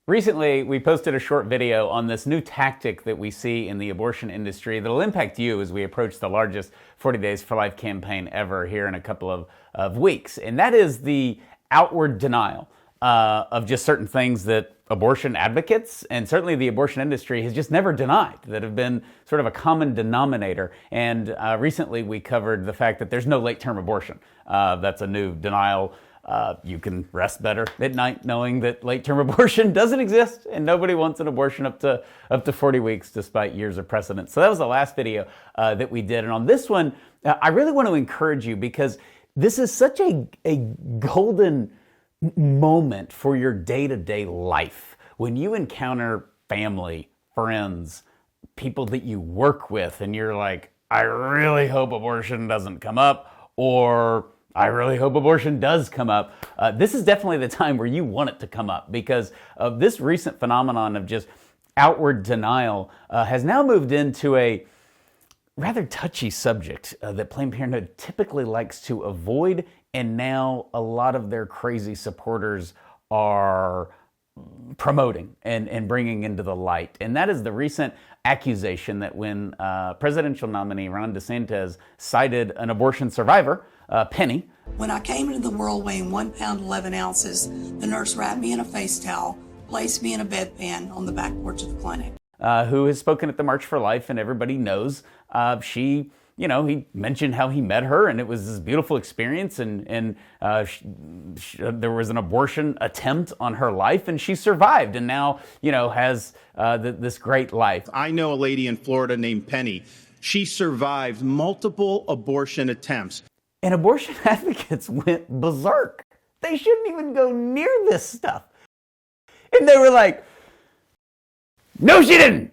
Recently, we posted a short video on this new tactic that we see in the abortion industry that'll impact you as we approach the largest 40 Days for Life campaign ever here in a couple of weeks. And that is the outward denial of just certain things that abortion advocates and certainly the abortion industry has just never denied, that have been sort of a common denominator. And recently we covered the fact that there's no late-term abortion. That's a new denial. You can rest better at night knowing that late-term abortion doesn't exist and nobody wants an abortion up to 40 weeks despite years of precedent. So that was the last video that we did. And on this one, I really want to encourage you because this is such a golden moment for your day-to-day life. When you encounter family, friends, people that you work with, and you're like, I really hope abortion doesn't come up, or I really hope abortion does come up. This is definitely the time where you want it to come up because of this recent phenomenon of just outward denial has now moved into a rather touchy subject that Planned Parenthood typically likes to avoid, and now a lot of their crazy supporters are promoting and bringing into the light. And that is the recent accusation that when presidential nominee Ron DeSantis cited an abortion survivor, Penny. When I came into the world weighing 1 pound 11 ounces, the nurse wrapped me in a face towel, placed me in a bedpan on the back porch of the clinic. Who has spoken at the March for Life, and everybody knows he mentioned how he met her, and it was this beautiful experience, and there was an abortion attempt on her life, and she survived, and now, has this great life. I know a lady in Florida named Penny. She survived multiple abortion attempts. And abortion advocates went berserk. They shouldn't even go near this stuff. And they were like, no, she didn't.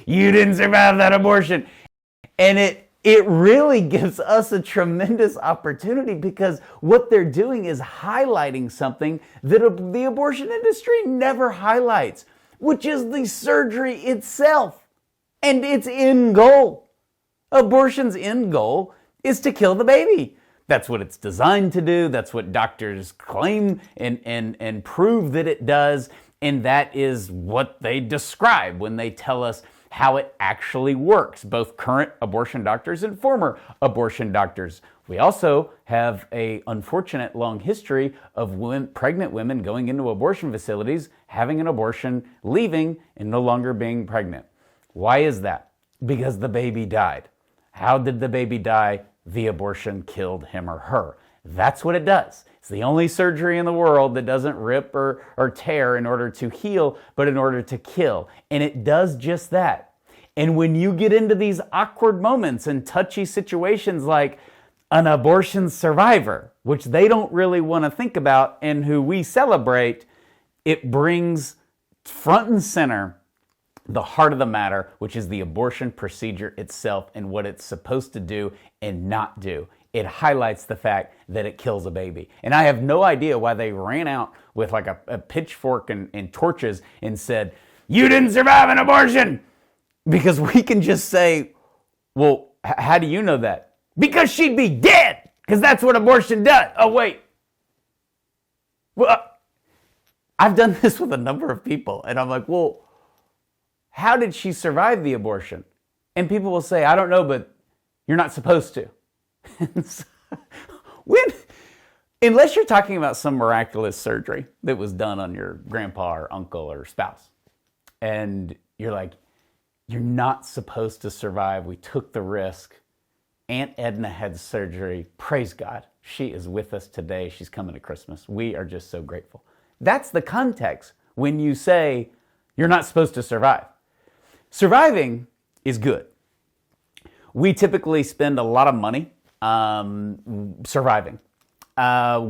You didn't survive that abortion. And it really gives us a tremendous opportunity because what they're doing is highlighting something that the abortion industry never highlights, which is the surgery itself and its end goal. Abortion's end goal is to kill the baby. That's what it's designed to do. That's what doctors claim and prove that it does. And that is what they describe when they tell us how it actually works, both current abortion doctors and former abortion doctors. We also have an unfortunate long history of pregnant women going into abortion facilities, having an abortion, leaving, and no longer being pregnant. Why is that? Because the baby died. How did the baby die? The abortion killed him or her. That's what it does. It's the only surgery in the world that doesn't rip or tear in order to heal, but in order to kill. And it does just that. And when you get into these awkward moments and touchy situations like an abortion survivor, which they don't really want to think about and who we celebrate, it brings front and center the heart of the matter, which is the abortion procedure itself and what it's supposed to do and not do. It highlights the fact that it kills a baby. And I have no idea why they ran out with like a pitchfork and torches and said, you didn't survive an abortion. Because we can just say, well, how do you know that? Because she'd be dead. Because that's what abortion does. Oh, wait. Well, I've done this with a number of people. And I'm like, well, how did she survive the abortion? And people will say, I don't know, but you're not supposed to. Unless you're talking about some miraculous surgery that was done on your grandpa or uncle or spouse, and you're like, you're not supposed to survive. We took the risk. Aunt Edna had surgery. Praise God. She is with us today. She's coming to Christmas. We are just so grateful. That's the context when you say you're not supposed to survive. Surviving is good. We typically spend a lot of money surviving.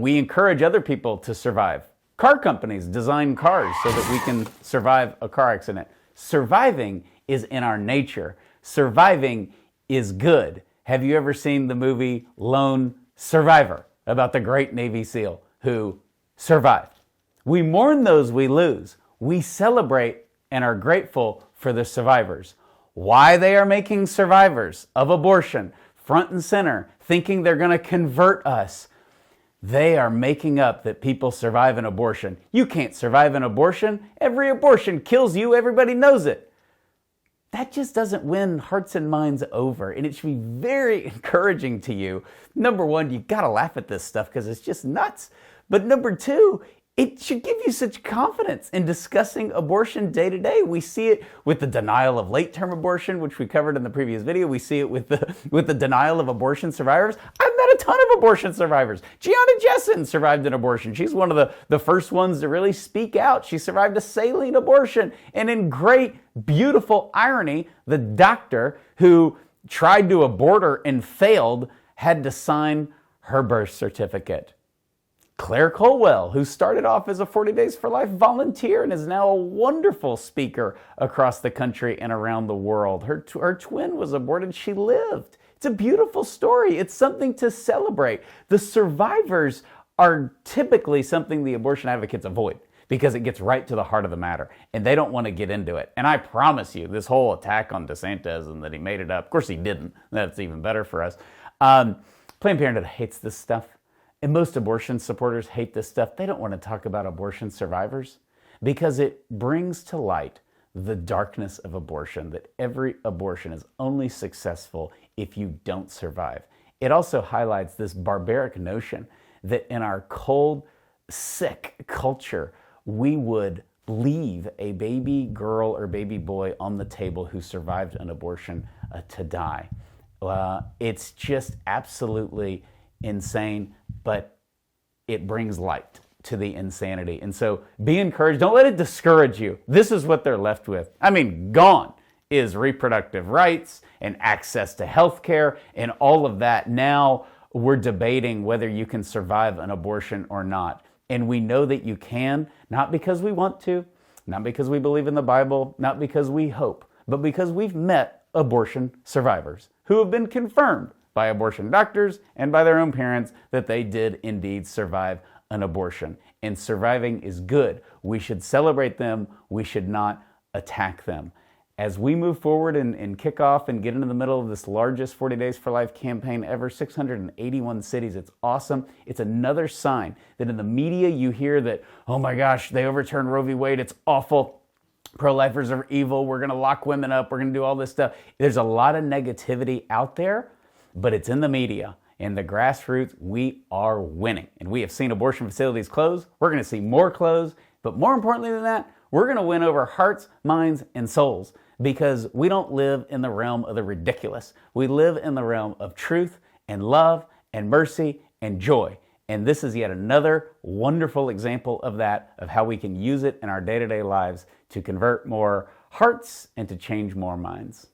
We encourage other people to survive. Car companies design cars so that we can survive a car accident. Surviving is in our nature. Surviving is good. Have you ever seen the movie Lone Survivor about the great Navy SEAL who survived? We mourn those we lose. We celebrate and are grateful for the survivors. Why they are making survivors of abortion front and center, thinking they're going to convert us. They are making up that people survive an abortion. You can't survive an abortion. Every abortion kills you. Everybody knows it. That just doesn't win hearts and minds over. And it should be very encouraging to you. Number one, you gotta laugh at this stuff because it's just nuts. But number two, it should give you such confidence in discussing abortion day to day. We see it with the denial of late-term abortion, which we covered in the previous video. We see it with the denial of abortion survivors. I've met a ton of abortion survivors. Gianna Jessen survived an abortion. She's one of the first ones to really speak out. She survived a saline abortion. And in great, beautiful irony, the doctor who tried to abort her and failed had to sign her birth certificate. Claire Colwell, who started off as a 40 Days for Life volunteer and is now a wonderful speaker across the country and around the world. Her twin was aborted. She lived. It's a beautiful story. It's something to celebrate. The survivors are typically something the abortion advocates avoid because it gets right to the heart of the matter, and they don't want to get into it. And I promise you, this whole attack on DeSantis and that he made it up, of course he didn't. That's even better for us. Planned Parenthood hates this stuff. And most abortion supporters hate this stuff. They don't want to talk about abortion survivors because it brings to light the darkness of abortion, that every abortion is only successful if you don't survive. It also highlights this barbaric notion that in our cold, sick culture, we would leave a baby girl or baby boy on the table who survived an abortion to die. It's just absolutely insane, but it brings light to the insanity. And so be encouraged. Don't let it discourage you. This is what they're left with. I mean, gone is reproductive rights and access to health care and all of that. Now we're debating whether you can survive an abortion or not. And we know that you can, not because we want to, not because we believe in the Bible, not because we hope, but because we've met abortion survivors who have been confirmed by abortion doctors and by their own parents that they did indeed survive an abortion. And surviving is good. We should celebrate them. We should not attack them. As we move forward and kick off and get into the middle of this largest 40 Days for Life campaign ever, 681 cities, it's awesome. It's another sign that in the media you hear that, oh my gosh, they overturned Roe v. Wade, it's awful. Pro-lifers are evil. We're going to lock women up. We're going to do all this stuff. There's a lot of negativity out there, but it's in the media. In the grassroots, we are winning. And we have seen abortion facilities close. We're going to see more close. But more importantly than that, we're going to win over hearts, minds, and souls because we don't live in the realm of the ridiculous. We live in the realm of truth and love and mercy and joy. And this is yet another wonderful example of that, of how we can use it in our day-to-day lives to convert more hearts and to change more minds.